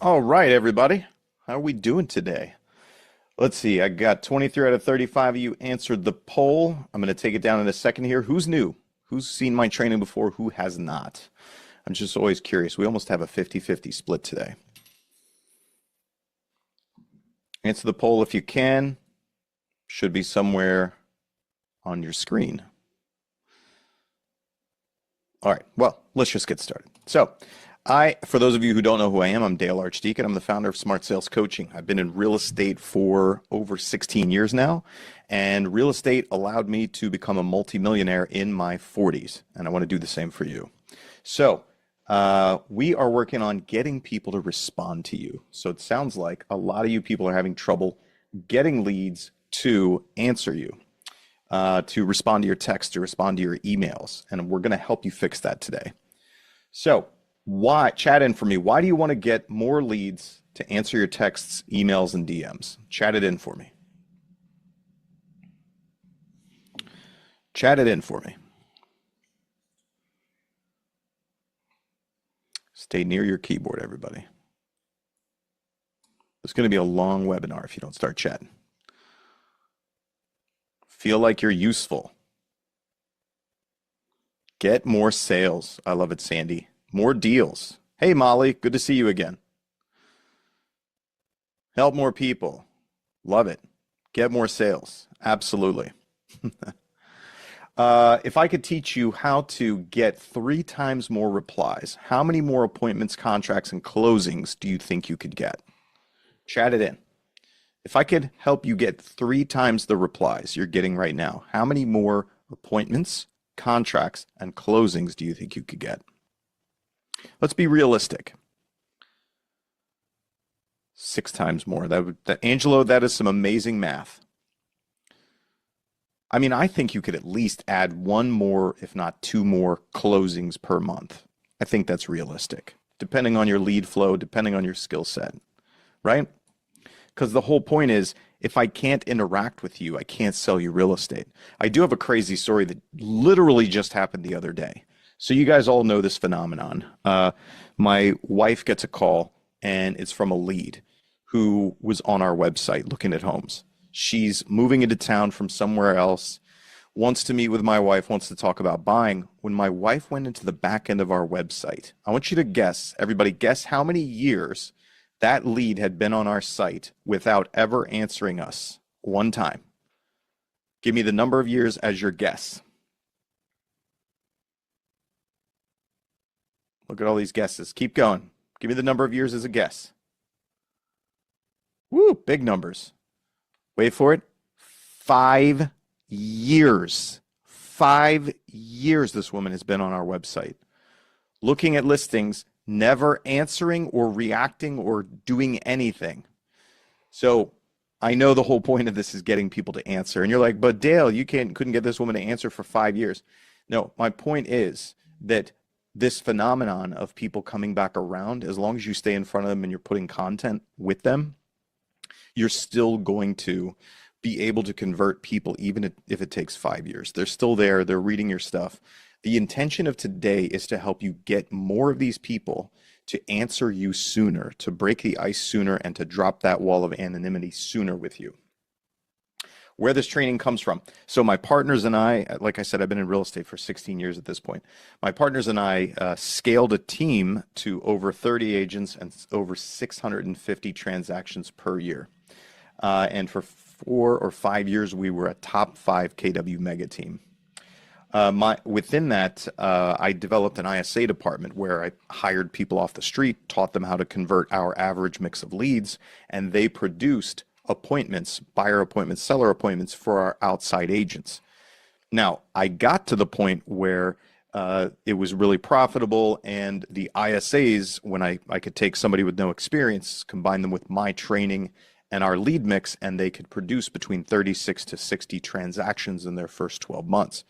All right, everybody. How are we doing today? Let's see. I got 23 out of 35 of you answered the poll. I'm going to take it down in a second here. Who's new? Who's seen my training before? Who has not? I'm just always curious. We almost have a 50-50 split today. Answer the poll if you can. Should be somewhere on your screen. All right. Well, let's just get started. So, for those of you who don't know who I am, I'm Dale Archdekin. I'm the founder of Smart Sales Coaching. I've been in real estate for over 16 years now, and real estate allowed me to become a multimillionaire in my 40s, and I want to do the same for you. So, we are working on getting people to respond to you. So it sounds like a lot of you people are having trouble getting leads to answer you, to respond to your text, to respond to your emails, and we're going to help you fix that today. So, chat in for me. Why do you want to get more leads to answer your texts, emails, and DMs? Chat it in for me. Chat it in for me. Stay near your keyboard, everybody. It's going to be a long webinar if you don't start chatting. Feel like you're useful. Get more sales. I love it, Sandy. More deals. Hey, Molly, good to see you again. Help more people. Love it. Get more sales. Absolutely. If I could teach you how to get 3 times more replies, how many more appointments, contracts, and closings do you think you could get? Chat it in. If I could help you get 3 times the replies you're getting right now, how many more appointments, contracts, and closings do you think you could get? Let's be realistic. 6 times more. Angelo, that is some amazing math. I mean, I think you could at least add 1 more, if not 2 more closings per month. I think that's realistic, depending on your lead flow, depending on your skill set, right? Because the whole point is, if I can't interact with you, I can't sell you real estate. I do have a crazy story that literally just happened the other day. So you guys all know this phenomenon. My wife gets a call, and it's from a lead who was on our website looking at homes. She's moving into town from somewhere else, wants to meet with my wife, wants to talk about buying. When my wife went into the back end of our website, I want you to guess, everybody guess how many years that lead had been on our site without ever answering us one time. Give me the number of years as your guess. Look at all these guesses. Keep going. Give me the number of years as a guess. Woo, big numbers. Wait for it. 5 years. 5 years this woman has been on our website, looking at listings, never answering or reacting or doing anything. So I know the whole point of this is getting people to answer. And you're like, but Dale, you couldn't get this woman to answer for 5 years. No, my point is that this phenomenon of people coming back around, as long as you stay in front of them and you're putting content with them, you're still going to be able to convert people even if it takes 5 years. They're still there. They're reading your stuff. The intention of today is to help you get more of these people to answer you sooner, to break the ice sooner, and to drop that wall of anonymity sooner with you. Where this training comes from. So my partners and I, like I said, I've been in real estate for 16 years at this point. My partners and I scaled a team to over 30 agents and over 650 transactions per year. And for 4 or 5 years, we were a top 5 KW mega team. Within that, I developed an ISA department where I hired people off the street, taught them how to convert our average mix of leads, and they produced appointments, buyer appointments, seller appointments for our outside agents. Now, I got to the point where it was really profitable, and the ISAs, when I could take somebody with no experience, combine them with my training and our lead mix, and they could produce between 36 to 60 transactions in their first 12 months.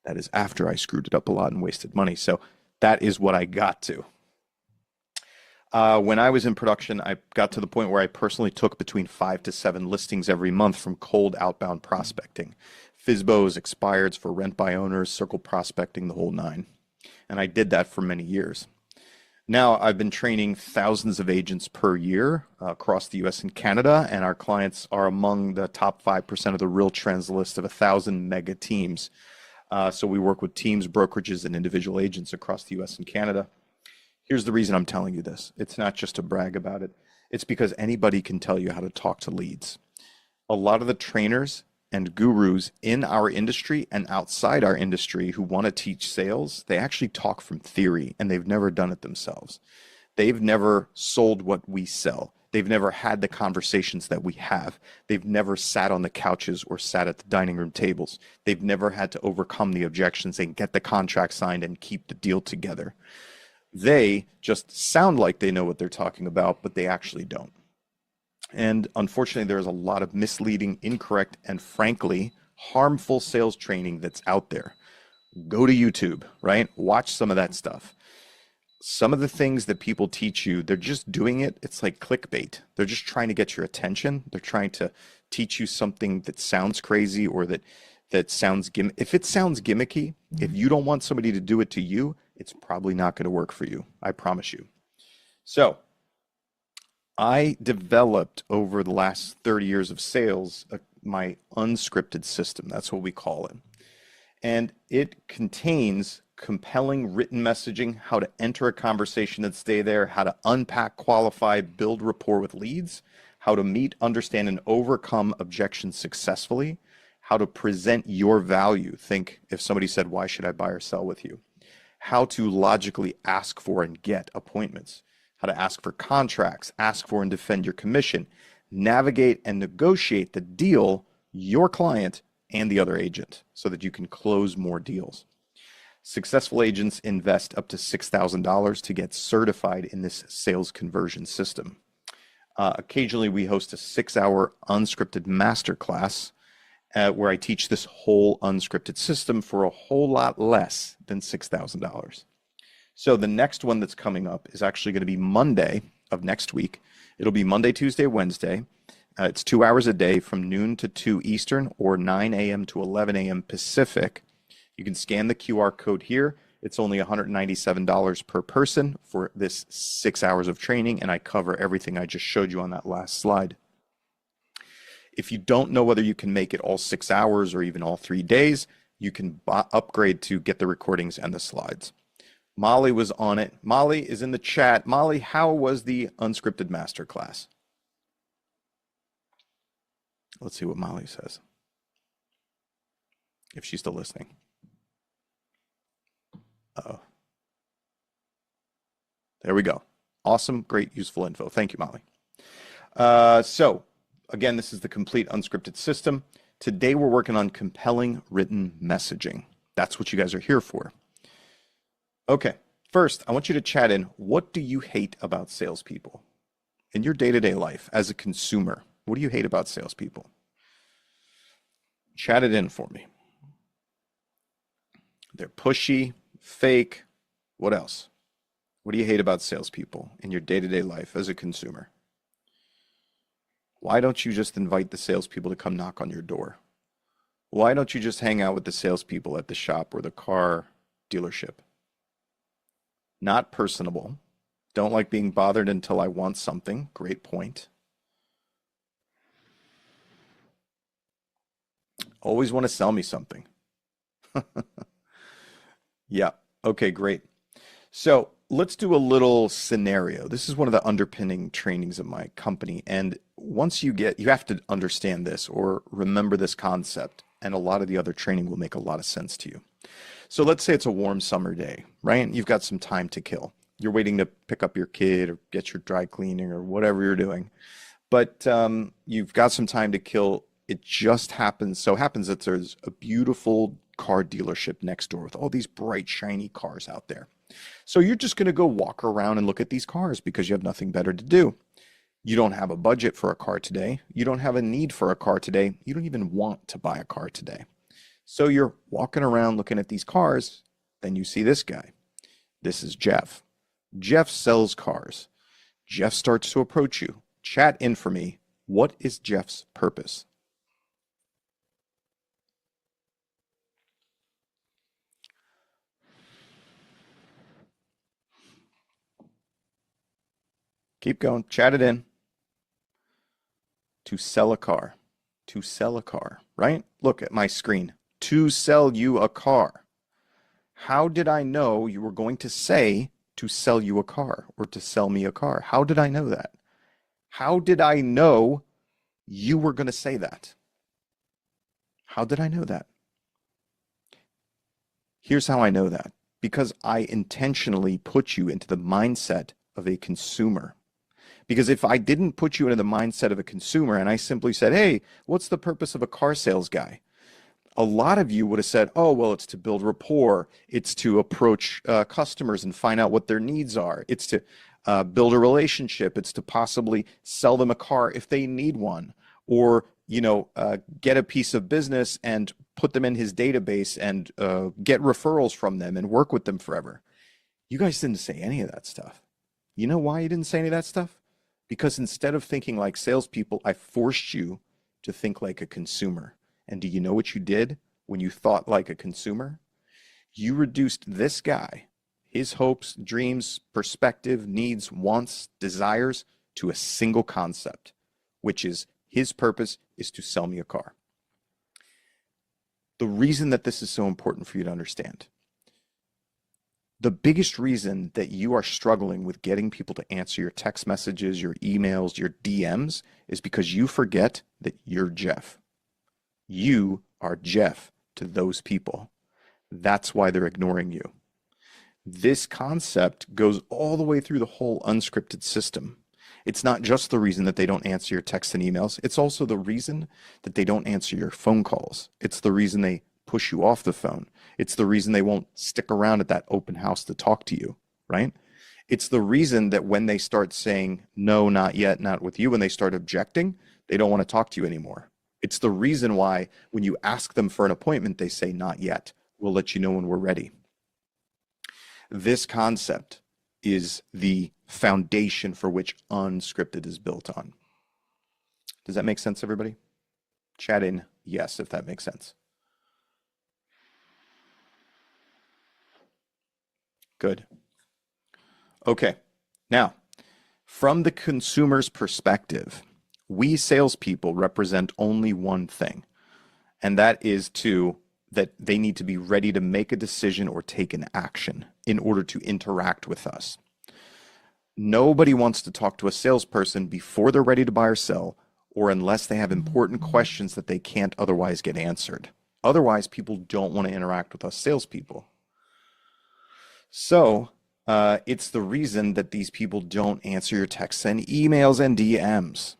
That is after I screwed it up a lot and wasted money. So that is what I got to. When I was in production, I got to the point where I personally took between 5 to 7 listings every month from cold outbound prospecting. FSBOs, expireds for rent by owners, circle prospecting, the whole 9. And I did that for many years. Now, I've been training thousands of agents per year across the US and Canada, and our clients are among the top 5% of the Real Trends list of 1,000 mega teams. So we work with teams, brokerages, and individual agents across the US and Canada. Here's the reason I'm telling you this. It's not just to brag about it. It's because anybody can tell you how to talk to leads. A lot of the trainers and gurus in our industry and outside our industry who want to teach sales, they actually talk from theory and they've never done it themselves. They've never sold what we sell. They've never had the conversations that we have. They've never sat on the couches or sat at the dining room tables. They've never had to overcome the objections and get the contract signed and keep the deal together. They just sound like they know what they're talking about, but they actually don't. And unfortunately, there's a lot of misleading, incorrect, and frankly, harmful sales training that's out there. Go to YouTube, right? Watch some of that stuff. Some of the things that people teach you, they're just doing it. It's like clickbait. They're just trying to get your attention. They're trying to teach you something that sounds crazy or that sounds if it sounds gimmicky, if you don't want somebody to do it to you, it's probably not going to work for you. I promise you. So I developed over the last 30 years of sales my unscripted system. That's what we call it. And it contains compelling written messaging, how to enter a conversation and stay there, how to unpack, qualify, build rapport with leads, how to meet, understand, and overcome objections successfully, how to present your value. Think if somebody said, why should I buy or sell with you? How to logically ask for and get appointments, how to ask for contracts, ask for and defend your commission, navigate and negotiate the deal, your client and the other agent, so that you can close more deals. Successful agents invest up to $6,000 to get certified in this sales conversion system. Occasionally, we host a 6-hour unscripted masterclass where I teach this whole unscripted system for a whole lot less than $6,000. So the next one that's coming up is actually going to be Monday of next week. It'll be Monday, Tuesday, Wednesday. It's 2 hours a day from noon to 2 Eastern or 9 a.m. to 11 a.m. Pacific. You can scan the QR code here. It's only $197 per person for this 6 hours of training, and I cover everything I just showed you on that last slide. If you don't know whether you can make it all 6 hours or even all 3 days, you can upgrade to get the recordings and the slides. Molly was on it. Molly is in the chat. Molly, how was the unscripted masterclass? Let's see what Molly says, if she's still listening. Uh-oh. There we go. Awesome, great, useful info. Thank you, Molly. So, again, this is the complete unscripted system. Today, we're working on compelling written messaging. That's what you guys are here for. Okay, first, I want you to chat in. What do you hate about salespeople in your day-to-day life as a consumer? What do you hate about salespeople? Chat it in for me. They're pushy, fake. What else? What do you hate about salespeople in your day-to-day life as a consumer? Why don't you just invite the salespeople to come knock on your door? Why don't you just hang out with the salespeople at the shop or the car dealership? Not personable. Don't like being bothered until I want something. Great point. Always want to sell me something. Yeah. Okay, great. So let's do a little scenario. This is one of the underpinning trainings of my company. And once you have to understand this or remember this concept, and a lot of the other training will make a lot of sense to you. So let's say it's a warm summer day, right? You've got some time to kill. You're waiting to pick up your kid or get your dry cleaning or whatever you're doing. But you've got some time to kill. It just happens that there's a beautiful car dealership next door with all these bright, shiny cars out there. So you're just going to go walk around and look at these cars because you have nothing better to do. You don't have a budget for a car today. You don't have a need for a car today. You don't even want to buy a car today. So you're walking around looking at these cars. Then you see this guy. This is Jeff. Jeff sells cars. Jeff starts to approach you. Chat in for me. What is Jeff's purpose? Keep going. Chat it in. To sell a car. To sell a car, right? Look at my screen. To sell you a car. How did I know you were going to say to sell you a car or to sell me a car? How did I know that? How did I know you were going to say that? How did I know that? Here's how I know that. Because I intentionally put you into the mindset of a consumer. Because if I didn't put you into the mindset of a consumer and I simply said, hey, what's the purpose of a car sales guy? A lot of you would have said, oh, well, it's to build rapport. It's to approach customers and find out what their needs are. It's to build a relationship. It's to possibly sell them a car if they need one, or, get a piece of business and put them in his database and get referrals from them and work with them forever. You guys didn't say any of that stuff. You know why you didn't say any of that stuff? Because instead of thinking like salespeople, I forced you to think like a consumer. And do you know what you did when you thought like a consumer? You reduced this guy, his hopes, dreams, perspective, needs, wants, desires, to a single concept, which is his purpose is to sell me a car. The reason that this is so important for you to understand, the biggest reason that you are struggling with getting people to answer your text messages, your emails, your DMs is because you forget that you're Jeff. You are Jeff to those people. That's why they're ignoring you. This concept goes all the way through the whole unscripted system. It's not just the reason that they don't answer your texts and emails. It's also the reason that they don't answer your phone calls. It's the reason they push you off the phone. It's the reason they won't stick around at that open house to talk to you, right? It's the reason that when they start saying, no, not yet, not with you, when they start objecting, they don't want to talk to you anymore. It's the reason why when you ask them for an appointment, they say, not yet. We'll let you know when we're ready. This concept is the foundation for which unscripted is built on. Does that make sense, everybody? Chat in yes, if that makes sense. Good. Okay. Now, from the consumer's perspective, we salespeople represent only one thing, and that is that they need to be ready to make a decision or take an action in order to interact with us. Nobody wants to talk to a salesperson before they're ready to buy or sell, or unless they have important questions that they can't otherwise get answered. Otherwise, people don't want to interact with us salespeople. So it's the reason that these people don't answer your texts and emails and DMs.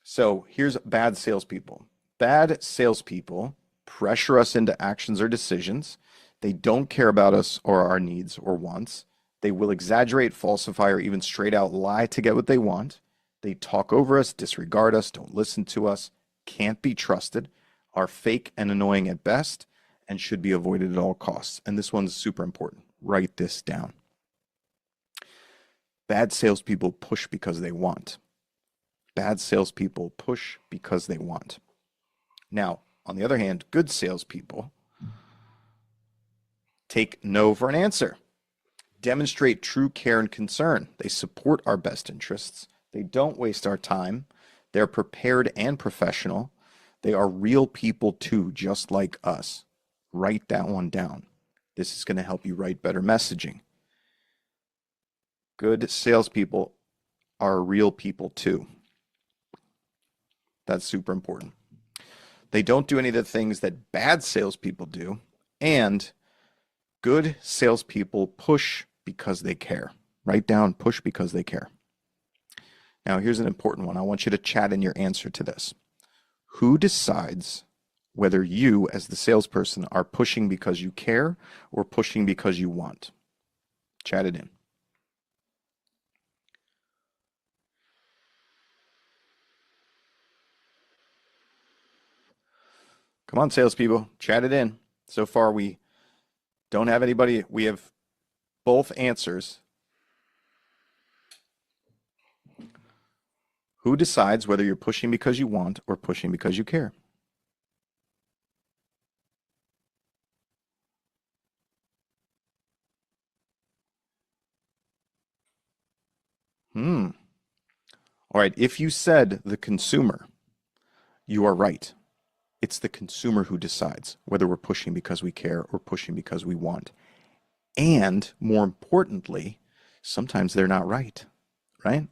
So here's bad salespeople. Bad salespeople pressure us into actions or decisions. They don't care about us or our needs or wants. They will exaggerate, falsify, or even straight out lie to get what they want. They talk over us, disregard us, don't listen to us, can't be trusted, are fake and annoying at best, and should be avoided at all costs. And this one's super important. Write this down. Bad salespeople push because they want. Bad salespeople push because they want. Now, on the other hand, good salespeople take no for an answer. Demonstrate true care and concern. They support our best interests. They don't waste our time. They're prepared and professional. They are real people too, just like us. Write that one down. This is going to help you write better messaging. Good salespeople are real people too. That's super important. They don't do any of the things that bad salespeople do, and good salespeople push because they care. Write down push because they care. Now, here's an important one. I want you to chat in your answer to this. Who decides whether you, as the salesperson, are pushing because you care or pushing because you want? Chat it in. Come on, salespeople, chat it in. So far, we don't have anybody. We have both answers. Who decides whether you're pushing because you want or pushing because you care? All right, if you said the consumer, you are right. It's the consumer who decides whether we're pushing because we care or pushing because we want. And more importantly, sometimes they're not right, right?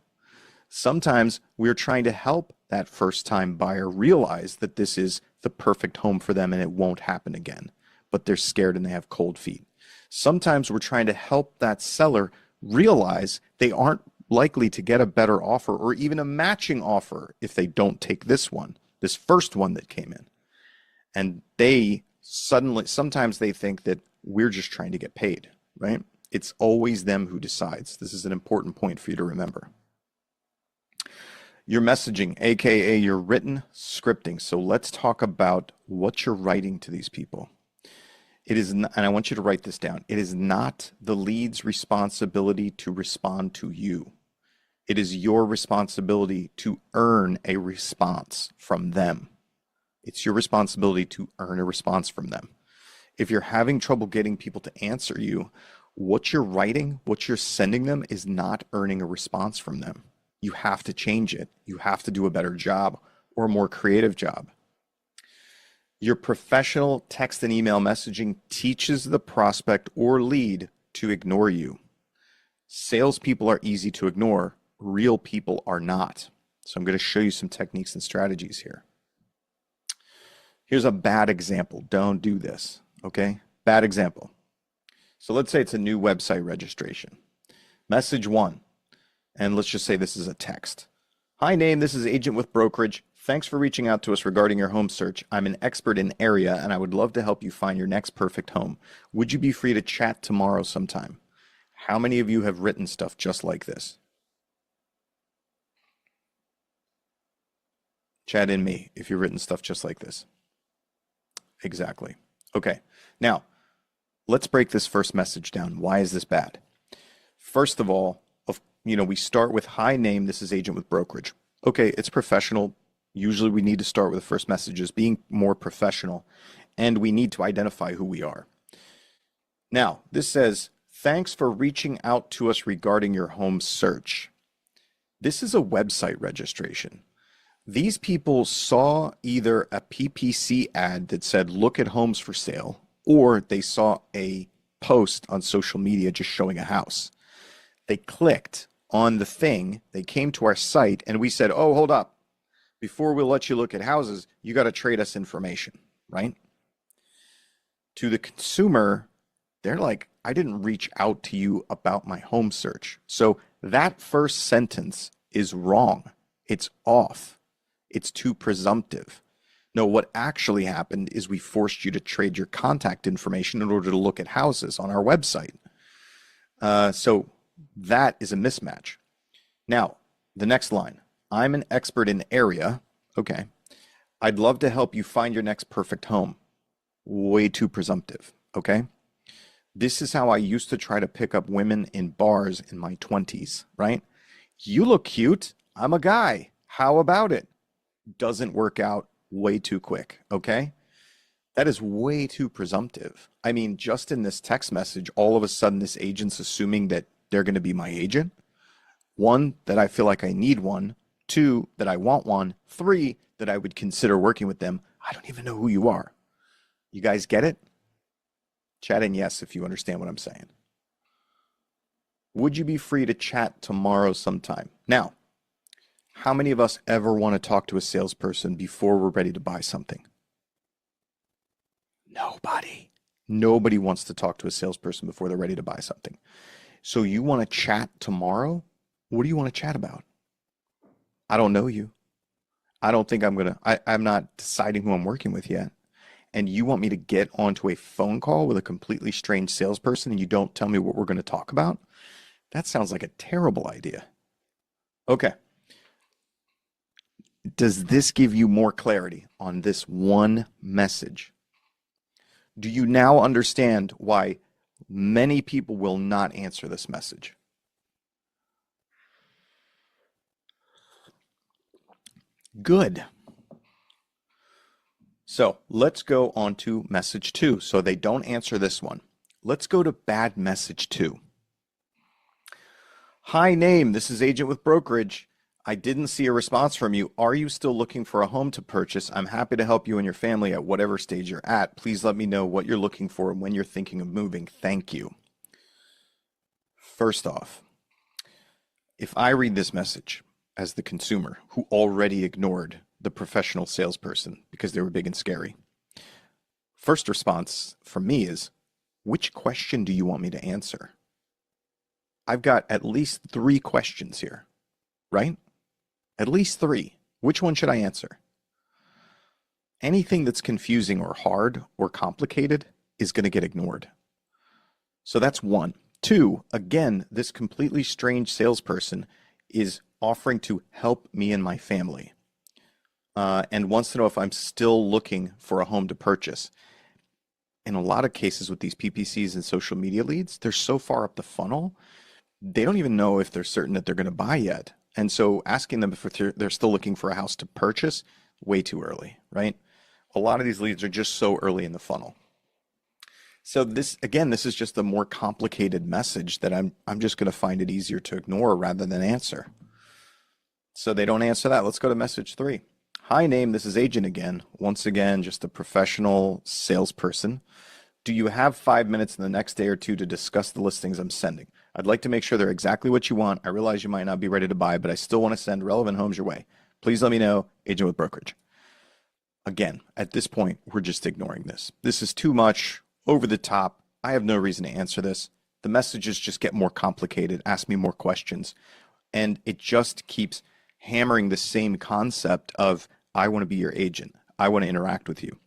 Sometimes we're trying to help that first-time buyer realize that this is the perfect home for them and it won't happen again, but they're scared and they have cold feet. Sometimes we're trying to help that seller realize they aren't likely to get a better offer or even a matching offer if they don't take this one, this first one that came in. And they suddenly, sometimes they think that we're just trying to get paid, right? It's always them who decides. This is an important point for you to remember. Your messaging, aka your written scripting. So let's talk about what you're writing to these people. It is not, and I want you to write this down. It is not the lead's responsibility to respond to you. It is your responsibility to earn a response from them. It's your responsibility to earn a response from them. If you're having trouble getting people to answer you, what you're writing, what you're sending them is not earning a response from them. You have to change it. You have to do a better job or a more creative job. Your professional text and email messaging teaches the prospect or lead to ignore you. Salespeople are easy to ignore. Real people are not. So I'm going to show you some techniques and strategies here. Here's a bad example. Don't do this, okay? Bad example. So let's say it's a new website registration. Message 1. And let's just say this is a text. Hi, name. This is Agent with Brokerage. Thanks for reaching out to us regarding your home search. I'm an expert in area, and I would love to help you find your next perfect home. Would you be free to chat tomorrow sometime? How many of you have written stuff just like this? Chat in me if you've written stuff just like this. Exactly. Okay. Now, let's break this first message down. Why is this bad? First of all, we start with hi name. This is Agent with Brokerage. Okay, it's professional. Usually we need to start with the first messages being more professional, and we need to identify who we are. Now, this says, thanks for reaching out to us regarding your home search. This is a website registration. These people saw either a PPC ad that said, look at homes for sale, or they saw a post on social media just showing a house. They clicked on the thing, they came to our site, and we said, oh, hold up. Before we'll let you look at houses, you got to trade us information, right? To the consumer, they're like, I didn't reach out to you about my home search. So that first sentence is wrong. It's off. It's too presumptive. No, what actually happened is we forced you to trade your contact information in order to look at houses on our website. So that is a mismatch. Now, the next line. I'm an expert in area. Okay. I'd love to help you find your next perfect home. Way too presumptive. Okay. This is how I used to try to pick up women in bars in my 20s, right? You look cute. I'm a guy. How about it? Doesn't work out. Way too quick. Okay. That is way too presumptive. I mean, just in this text message, all of a sudden this agent's assuming that they're going to be my agent. 1, that I feel like I need one. 2, that I want one. 3, that I would consider working with them. I don't even know who you are. You guys get it? Chat in yes if you understand what I'm saying. Would you be free to chat tomorrow sometime? Now, how many of us ever want to talk to a salesperson before we're ready to buy something? Nobody. Nobody wants to talk to a salesperson before they're ready to buy something. So you want to chat tomorrow? What do you want to chat about? I don't know you. I don't think I'm not deciding who I'm working with yet. And you want me to get onto a phone call with a completely strange salesperson and you don't tell me what we're going to talk about? That sounds like a terrible idea. Okay. Does this give you more clarity on this one message? Do you now understand why many people will not answer this message? Good. So let's go on to message 2. So they don't answer this one. Let's go to bad message 2. Hi, name. This is Agent with Brokerage. I didn't see a response from you. Are you still looking for a home to purchase? I'm happy to help you and your family at whatever stage you're at. Please let me know what you're looking for and when you're thinking of moving. Thank you. First off, if I read this message as the consumer who already ignored the professional salesperson because they were big and scary, first response from me is, which question do you want me to answer? I've got at least 3 questions here, right? At least 3. Which one should I answer? Anything that's confusing or hard or complicated is going to get ignored. So that's 1. 2, again, this completely strange salesperson is offering to help me and my family and wants to know if I'm still looking for a home to purchase. In a lot of cases with these PPCs and social media leads, they're so far up the funnel, they don't even know if they're certain that they're going to buy yet. And so asking them if they're still looking for a house to purchase, way too early, right? A lot of these leads are just so early in the funnel. So this, again, this is just a more complicated message that I'm just going to find it easier to ignore rather than answer. So they don't answer that. Let's go to message 3. Hi, name. This is Agent again. Once again, just a professional salesperson. Do you have 5 minutes in the next day or 2 to discuss the listings I'm sending? I'd like to make sure they're exactly what you want. I realize you might not be ready to buy, but I still want to send relevant homes your way. Please let me know. Agent with brokerage. Again, at this point, we're just ignoring this. This is too much, over the top. I have no reason to answer this. The messages just get more complicated, ask me more questions, and it just keeps hammering the same concept of, I want to be your agent. I want to interact with you.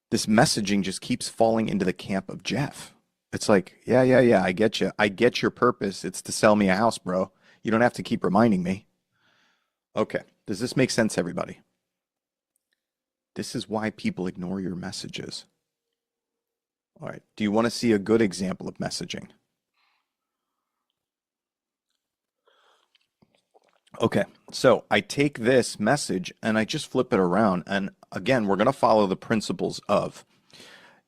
This messaging just keeps falling into the camp of Jeff. It's like, yeah, I get you. I get your purpose. It's to sell me a house, bro. You don't have to keep reminding me. Okay, does this make sense, everybody? This is why people ignore your messages. All right, do you want to see a good example of messaging? Okay, so I take this message and I just flip it around. And again, we're going to follow the principles of,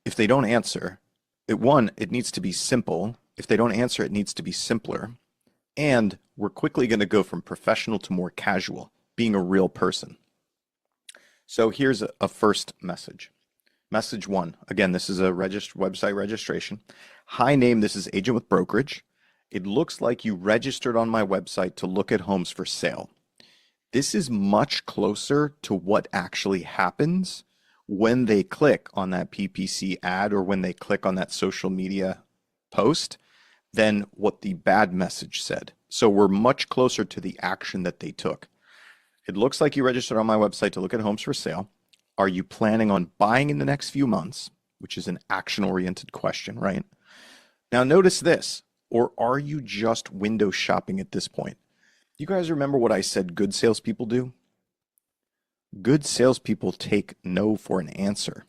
if they don't answer, it needs to be simple. If they don't answer, it needs to be simpler. And we're quickly going to go from professional to more casual, being a real person. So here's a first message. Message 1. Again, this is a website registration. Hi, name. This is Agent with Brokerage. It looks like you registered on my website to look at homes for sale. This is much closer to what actually happens when they click on that PPC ad or when they click on that social media post than what the bad message said. So we're much closer to the action that they took. It looks like you registered on my website to look at homes for sale. Are you planning on buying in the next few months? Which is an action-oriented question, right? Now notice this, or are you just window shopping at this point? You guys remember what I said good salespeople do? Good salespeople take no for an answer.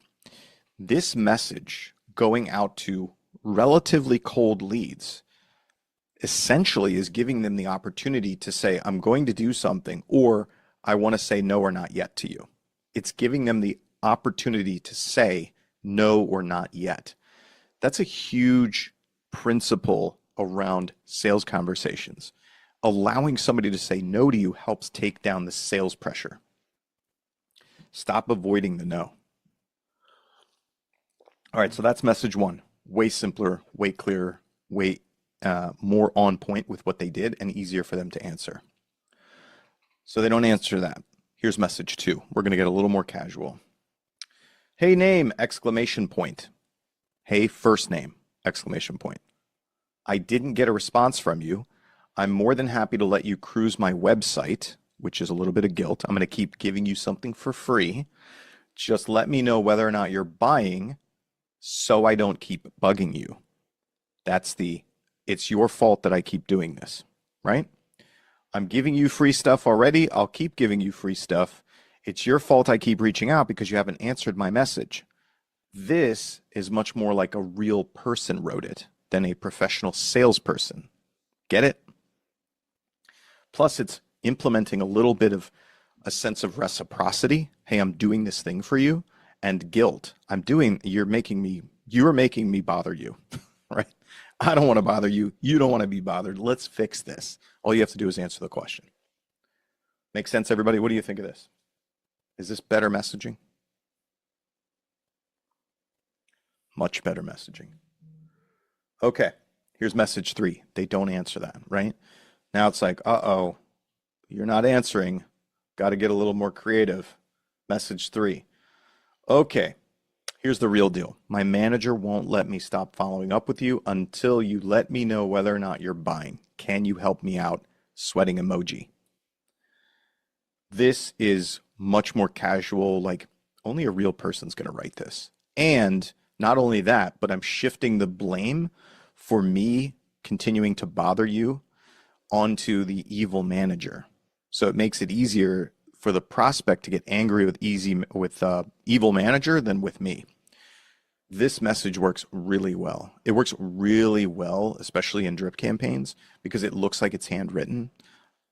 This message going out to relatively cold leads essentially is giving them the opportunity to say, I'm going to do something, or I want to say no or not yet to you. It's giving them the opportunity to say no or not yet. That's a huge principle around sales conversations. Allowing somebody to say no to you helps take down the sales pressure. Stop avoiding the no. All right, so that's message 1. Way simpler, way clearer, way more on point with what they did and easier for them to answer. So they don't answer that. Here's message 2. We're going to get a little more casual. Hey, name, exclamation point. Hey, first name, exclamation point. I didn't get a response from you. I'm more than happy to let you cruise my website, which is a little bit of guilt. I'm going to keep giving you something for free. Just let me know whether or not you're buying so I don't keep bugging you. It's your fault that I keep doing this, right? I'm giving you free stuff already. I'll keep giving you free stuff. It's your fault I keep reaching out because you haven't answered my message. This is much more like a real person wrote it than a professional salesperson. Get it? Plus, it's implementing a little bit of a sense of reciprocity. Hey, I'm doing this thing for you. And guilt. You're making me bother you, right? I don't want to bother you. You don't want to be bothered. Let's fix this. All you have to do is answer the question. Make sense, everybody? What do you think of this? Is this better messaging? Much better messaging. Okay, here's message 3. They don't answer that, right? Now it's like, uh-oh, you're not answering. Got to get a little more creative. Message 3. Okay, here's the real deal. My manager won't let me stop following up with you until you let me know whether or not you're buying. Can you help me out? Sweating emoji. This is much more casual, like only a real person's going to write this. And not only that, but I'm shifting the blame for me continuing to bother you onto the evil manager. So it makes it easier for the prospect to get angry with evil manager than with me. This message works really well. It works really well, especially in drip campaigns, because it looks like it's handwritten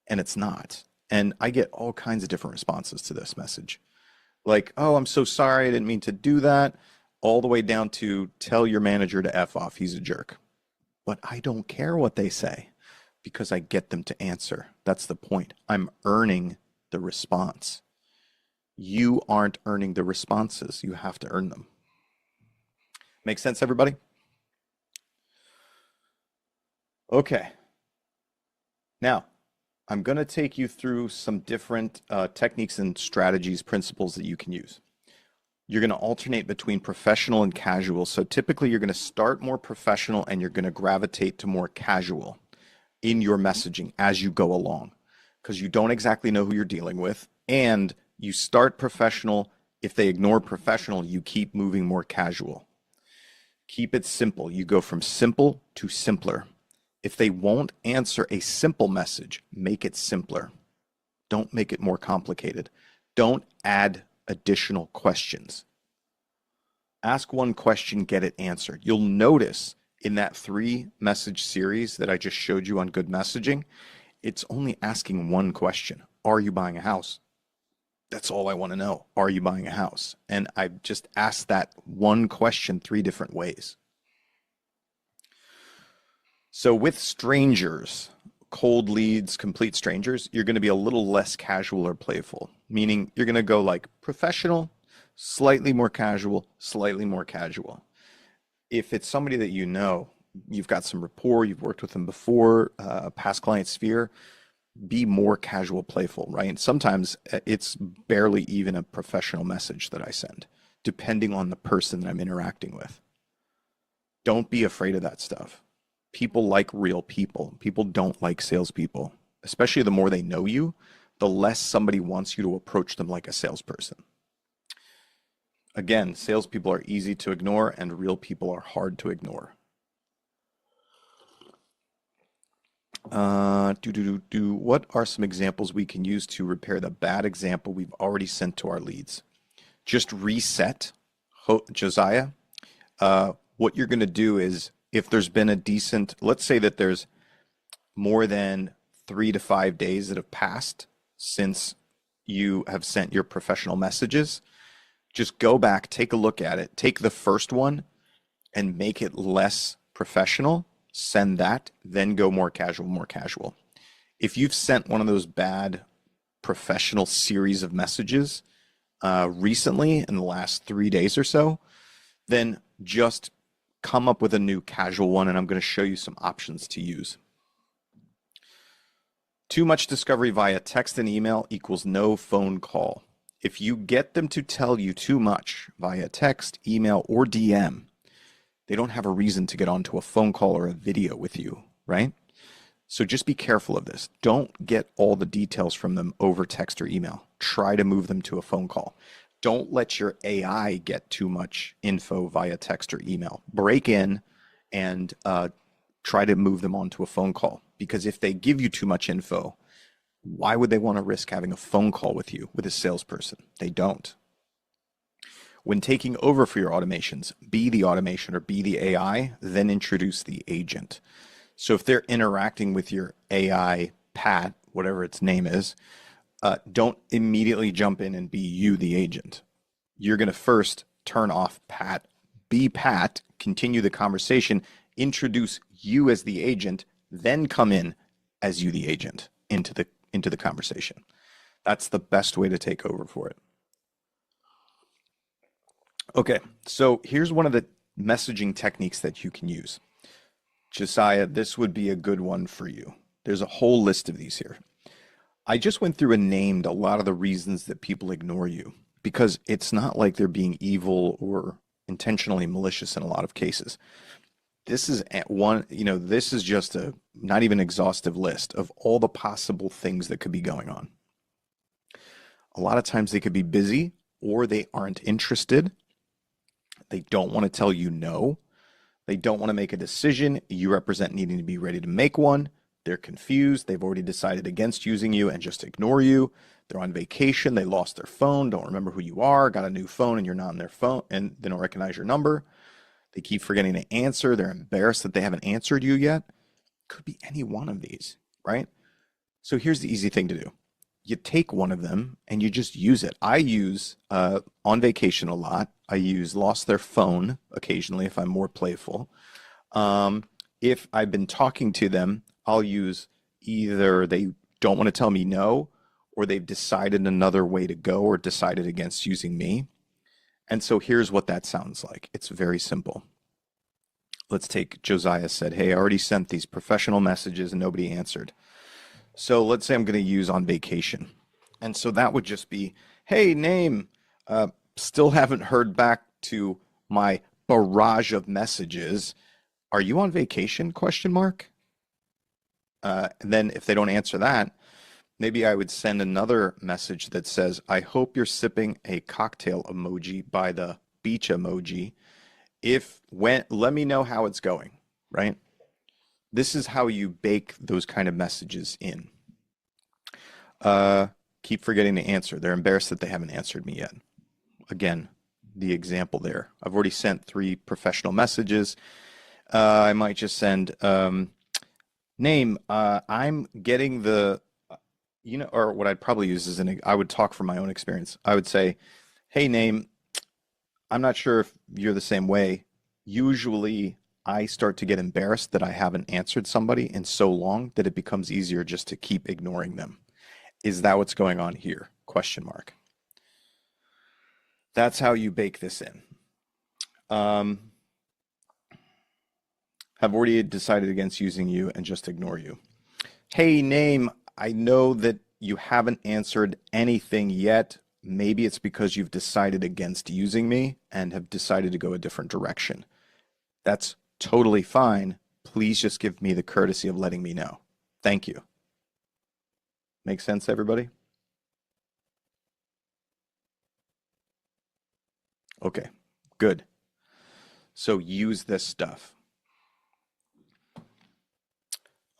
and it's not. And I get all kinds of different responses to this message. Like, oh, I'm so sorry, I didn't mean to do that, all the way down to tell your manager to F off, he's a jerk. But I don't care what they say because I get them to answer. That's the point. I'm earning the response. You aren't earning the responses. You have to earn them. Make sense, everybody? Okay. Now, I'm going to take you through some different techniques and strategies, principles that you can use. You're going to alternate between professional and casual. So typically you're going to start more professional and you're going to gravitate to more casual in your messaging as you go along, because you don't exactly know who you're dealing with. And you start professional. If they ignore professional, you keep moving more casual. Keep it simple. You go from simple to simpler. If they won't answer a simple message, make it simpler. Don't make it more complicated. Don't add additional questions. Ask one question, get it answered. You'll notice in that 3-message series that I just showed you on good messaging, it's only asking one question. Are you buying a house? That's all I want to know. Are you buying a house? And I've just asked that one question 3 different ways. So with strangers, cold leads, complete strangers, you're going to be a little less casual or playful, meaning you're going to go like professional, slightly more casual, slightly more casual. If it's somebody that you know, you've got some rapport, you've worked with them before, past client sphere, be more casual, playful, right? And sometimes it's barely even a professional message that I send, depending on the person that I'm interacting with. Don't be afraid of that stuff. People like real people. People don't like salespeople, especially the more they know you, the less somebody wants you to approach them like a salesperson. Again, salespeople are easy to ignore and real people are hard to ignore. What are some examples we can use to repair the bad example we've already sent to our leads? Just reset, Josiah. What you're going to do is, if there's been a decent, let's say that there's more than 3 to 5 days that have passed since you have sent your professional messages, just go back, take a look at it, take the first one and make it less professional, send that, then go more casual, more casual. If you've sent one of those bad professional series of messages recently in the last 3 days or so, then just come up with a new casual one, and I'm going to show you some options to use. Too much discovery via text and email equals no phone call. If you get them to tell you too much via text, email, or DM, they don't have a reason to get onto a phone call or a video with you, right? So just be careful of this. Don't get all the details from them over text or email. Try to move them to a phone call. Don't let your AI get too much info via text or email. Break in and try to move them onto a phone call. Because if they give you too much info, why would they want to risk having a phone call with you, with a salesperson? They don't. When taking over for your automations, be the automation or be the AI, then introduce the agent. So if they're interacting with your AI, Pat, whatever its name is, don't immediately jump in and be you, the agent. You're going to first turn off Pat, be Pat, continue the conversation, introduce you as the agent, then come in as you, the agent, into the conversation. That's the best way to take over for it. Okay, so here's one of the messaging techniques that you can use. Josiah, this would be a good one for you. There's a whole list of these here. I just went through and named a lot of the reasons that people ignore you because it's not like they're being evil or intentionally malicious in a lot of cases. This is one, this is just a not even exhaustive list of all the possible things that could be going on. A lot of times they could be busy or they aren't interested. They don't want to tell you no. They don't want to make a decision. You represent needing to be ready to make one. They're confused. They've already decided against using you and just ignore you. They're on vacation. They lost their phone, don't remember who you are, got a new phone and you're not on their phone and they don't recognize your number. They keep forgetting to answer. They're embarrassed that they haven't answered you yet. Could be any one of these, right? So here's the easy thing to do. You take one of them and you just use it. I use on vacation a lot. I use lost their phone occasionally if I'm more playful. If I've been talking to them, I'll use either they don't want to tell me no, or they've decided another way to go or decided against using me. And so here's what that sounds like. It's very simple. Let's take Josiah said, hey, I already sent these professional messages and nobody answered. So let's say I'm going to use on vacation. And so that would just be, hey, name, still haven't heard back to my barrage of messages. Are you on vacation? Question mark. And then if they don't answer that, maybe I would send another message that says, I hope you're sipping a cocktail emoji by the beach emoji. Let me know how it's going, right? This is how you bake those kind of messages in. Keep forgetting to answer. They're embarrassed that they haven't answered me yet. Again, the example there. I've already sent 3 professional messages. I might just send, name, I'm getting the, or what I'd probably use is I would talk from my own experience. I would say, hey, name, I'm not sure if you're the same way. Usually I start to get embarrassed that I haven't answered somebody in so long that it becomes easier just to keep ignoring them. Is that what's going on here? Question mark. That's how you bake this in. Have already decided against using you and just ignore you. Hey, name, I know that you haven't answered anything yet. Maybe it's because you've decided against using me and have decided to go a different direction. That's totally fine. Please just give me the courtesy of letting me know. Thank you. Make sense, everybody? Okay, good. So use this stuff.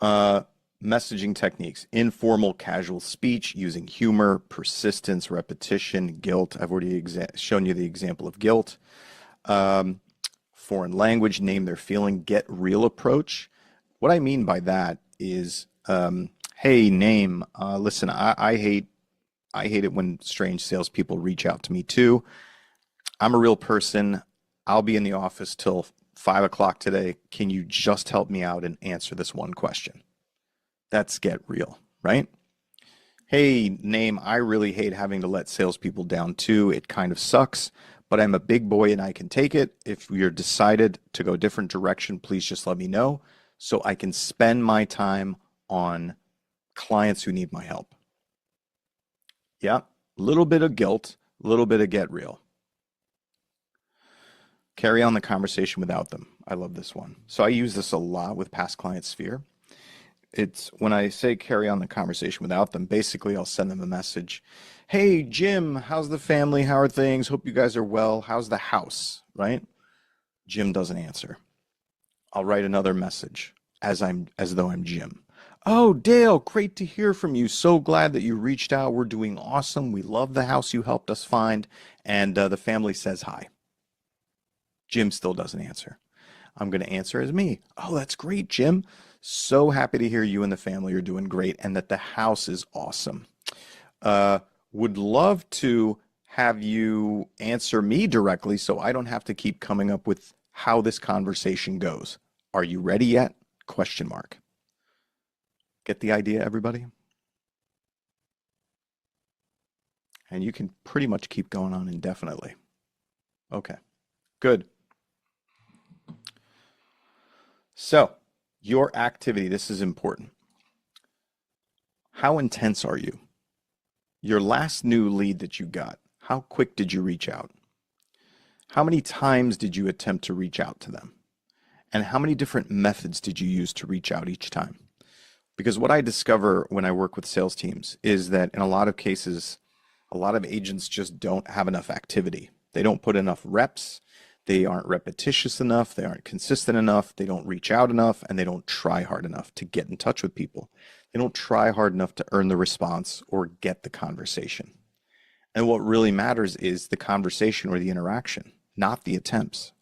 Messaging techniques, informal, casual speech, using humor, persistence, repetition, guilt. I've already shown you the example of guilt. Foreign language, name their feeling, get real approach. What I mean by that is, hey, name, listen, I hate it when strange salespeople reach out to me too. I'm a real person. I'll be in the office till 5 o'clock today. Can you just help me out and answer this one question? That's get real, right? Hey, name, I really hate having to let salespeople down too. It kind of sucks, but I'm a big boy and I can take it. If you're decided to go a different direction, please just let me know so I can spend my time on clients who need my help. Yeah, a little bit of guilt, a little bit of get real. Carry on the conversation without them. I love this one. So I use this a lot with past client sphere. It's when I say carry on the conversation without them, basically I'll send them a message. Hey, Jim, how's the family? How are things? Hope you guys are well. How's the house? Right? Jim doesn't answer. I'll write another message as though I'm Jim. Oh, Dale, great to hear from you. So glad that you reached out. We're doing awesome. We love the house you helped us find. And the family says hi. Jim still doesn't answer. I'm going to answer as me. Oh, that's great, Jim. So happy to hear you and the family are doing great and that the house is awesome. Would love to have you answer me directly so I don't have to keep coming up with how this conversation goes. Are you ready yet? Question mark. Get the idea, everybody? And you can pretty much keep going on indefinitely. Okay, good. So, your activity, this is important. How intense are you? Your last new lead that you got, how quick did you reach out? How many times did you attempt to reach out to them? And how many different methods did you use to reach out each time? Because what I discover when I work with sales teams is that in a lot of cases, a lot of agents just don't have enough activity. They don't put enough reps. They aren't repetitious enough. They aren't consistent enough. They don't reach out enough, and they don't try hard enough to get in touch with people. They don't try hard enough to earn the response or get the conversation. And what really matters is the conversation or the interaction, not the attempts.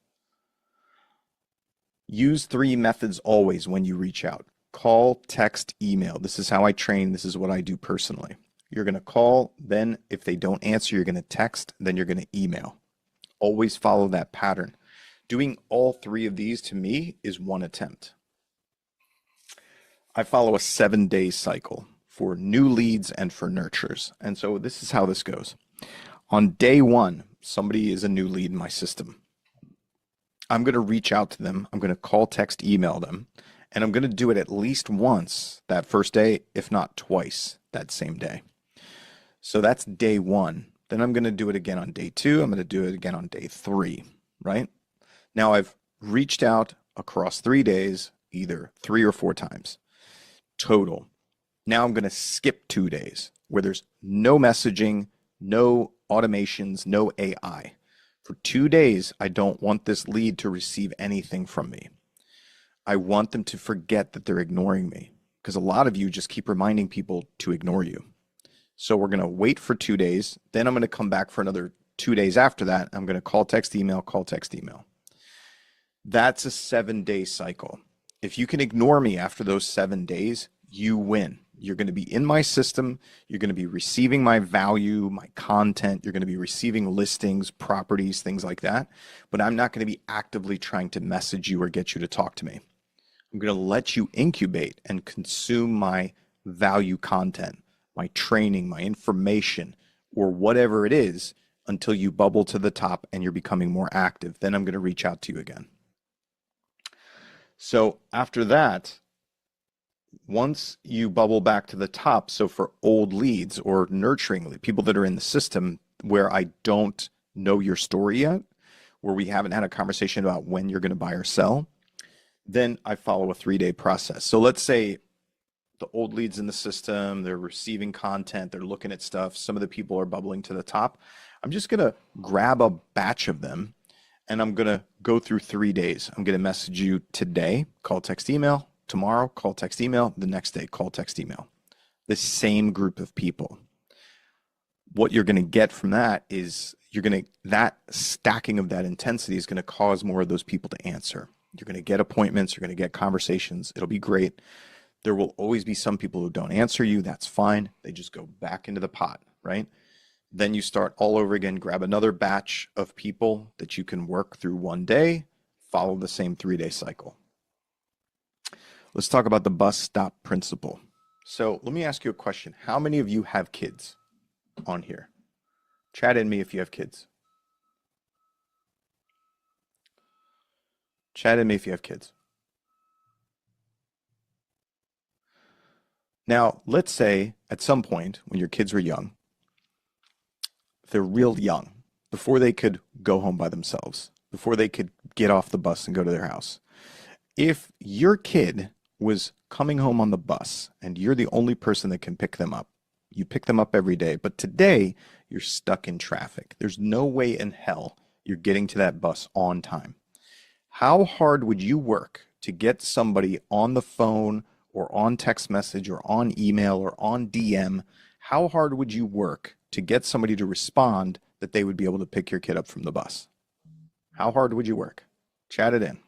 Use 3 methods always when you reach out. Call, text, email. This is how I train. This is what I do personally. You're going to call, then if they don't answer, you're going to text, then you're going to email. Always follow that pattern. Doing all 3 of these to me is 1 attempt. I follow a 7-day cycle for new leads and for nurtures. And so this is how this goes. On day 1, somebody is a new lead in my system. I'm going to reach out to them. I'm going to call, text, email them. And I'm going to do it at least once that first day, if not twice that same day. So that's day 1. Then I'm going to do it again on day 2. I'm going to do it again on day 3, right? Now I've reached out across 3 days, either 3 or 4 times total. Now I'm going to skip 2 days where there's no messaging, no automations, no AI. For 2 days, I don't want this lead to receive anything from me. I want them to forget that they're ignoring me, because a lot of you just keep reminding people to ignore you. So we're going to wait for 2 days. Then I'm going to come back for another 2 days after that. I'm going to call, text, email, call, text, email. That's a 7-day cycle. If you can ignore me after those 7 days, you win. You're going to be in my system. You're going to be receiving my value, my content. You're going to be receiving listings, properties, things like that. But I'm not going to be actively trying to message you or get you to talk to me. I'm going to let you incubate and consume my value content, my training, my information, or whatever it is until you bubble to the top and you're becoming more active. Then I'm going to reach out to you again. So after that, once you bubble back to the top, so for old leads or nurturing leads, people that are in the system where I don't know your story yet, where we haven't had a conversation about when you're going to buy or sell, then I follow a 3-day process. So let's say the old leads in the system, they're receiving content, they're looking at stuff, some of the people are bubbling to the top. I'm just going to grab a batch of them and I'm going to go through 3 days. I'm going to message you today, call, text, email. Tomorrow, call, text, email. The next day, call, text, email. The same group of people. What you're going to get from that is that stacking of that intensity is going to cause more of those people to answer. You're going to get appointments. You're going to get conversations. It'll be great. There will always be some people who don't answer you. That's fine. They just go back into the pot, right? Then you start all over again. Grab another batch of people that you can work through one day. Follow the same 3-day cycle. Let's talk about the bus stop principle. So let me ask you a question. How many of you have kids on here? Chat in me if you have kids. Chat in me if you have kids. Now, let's say at some point when your kids were young, if they're real young, before they could go home by themselves, before they could get off the bus and go to their house, if your kid was coming home on the bus and you're the only person that can pick them up, you pick them up every day, but today you're stuck in traffic. There's no way in hell you're getting to that bus on time. How hard would you work to get somebody on the phone or on text message or on email or on DM? How hard would you work to get somebody to respond that they would be able to pick your kid up from the bus? How hard would you work? Chat it in.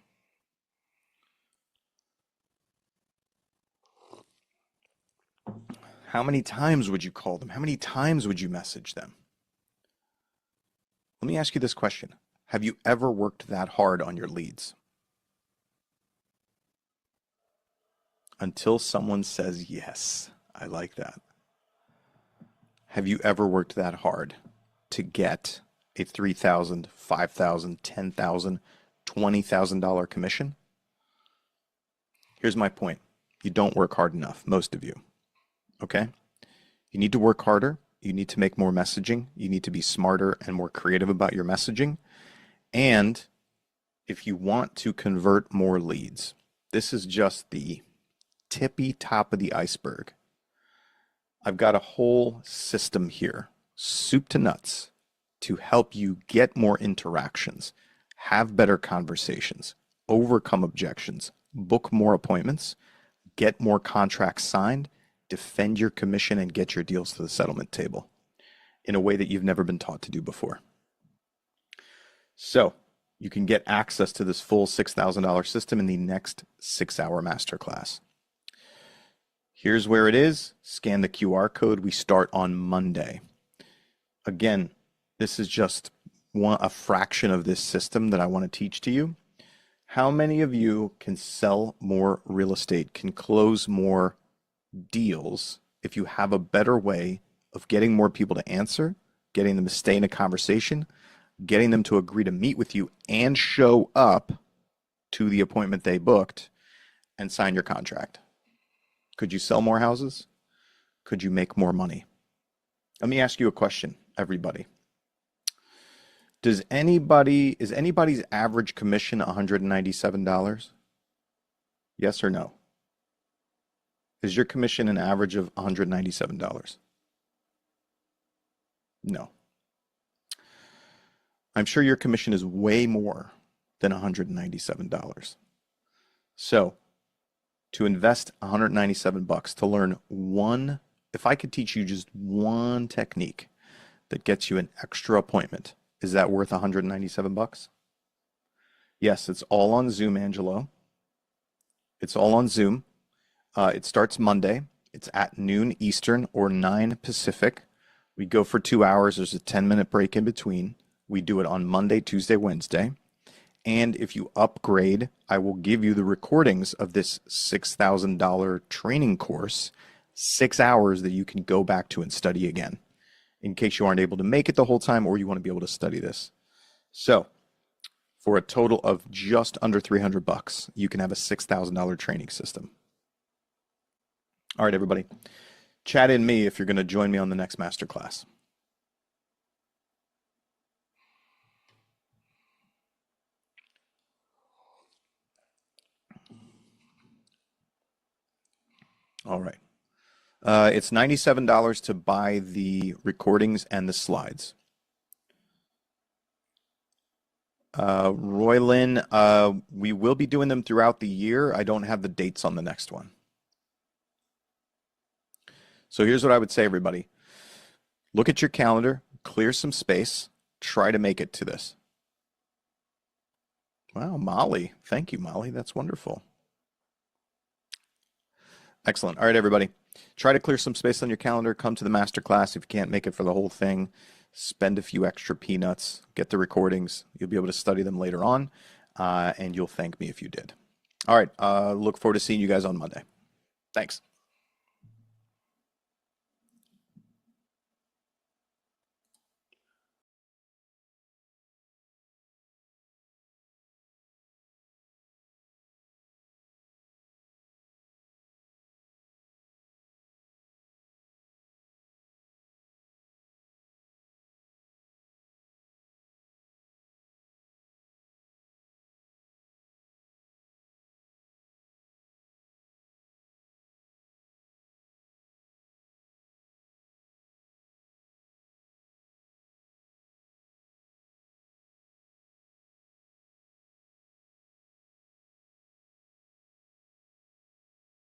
How many times would you call them? How many times would you message them? Let me ask you this question. Have you ever worked that hard on your leads? Until someone says yes. I like that. Have you ever worked that hard to get a $3,000, $5,000, $10,000, $20,000 commission? Here's my point. You don't work hard enough, most of you. Okay? You need to work harder. You need to make more messaging. You need to be smarter and more creative about your messaging. And if you want to convert more leads, this is just the tippy top of the iceberg. I've got a whole system here, soup to nuts, to help you get more interactions, have better conversations, overcome objections, book more appointments, get more contracts signed, defend your commission, and get your deals to the settlement table in a way that you've never been taught to do before. So you can get access to this full $6,000 system in the next 6-hour masterclass. Here's where it is. Scan the QR code. We start on Monday. Again, this is just a fraction of this system that I want to teach to you. How many of you can sell more real estate, can close more deals if you have a better way of getting more people to answer, getting them to stay in a conversation, getting them to agree to meet with you and show up to the appointment they booked and sign your contract? Could you sell more houses? Could you make more money? Let me ask you a question, everybody. Is anybody's average commission $197? Yes or no? Is your commission an average of $197? No. I'm sure your commission is way more than $197. So, to invest $197 to learn one, if I could teach you just one technique that gets you an extra appointment, is that worth $197? Yes, it's all on Zoom, Angelo. It's all on Zoom. It starts Monday. It's at noon Eastern or 9 Pacific. We go for 2 hours. There's a 10-minute break in between. We do it on Monday, Tuesday, Wednesday. And if you upgrade, I will give you the recordings of this $6,000 training course, 6 hours that you can go back to and study again, in case you aren't able to make it the whole time or you want to be able to study this. So, for a total of just under $300, you can have a $6,000 training system. All right, everybody. Chat in me if you're going to join me on the next masterclass. All right. It's $97 to buy the recordings and the slides. Roylyn, we will be doing them throughout the year. I don't have the dates on the next one. So here's what I would say, everybody. Look at your calendar, clear some space, try to make it to this. Wow, Molly. Thank you, Molly. That's wonderful. Excellent. All right, everybody. Try to clear some space on your calendar. Come to the masterclass. If you can't make it for the whole thing, spend a few extra peanuts. Get the recordings. You'll be able to study them later on, and you'll thank me if you did. All right. Look forward to seeing you guys on Monday. Thanks.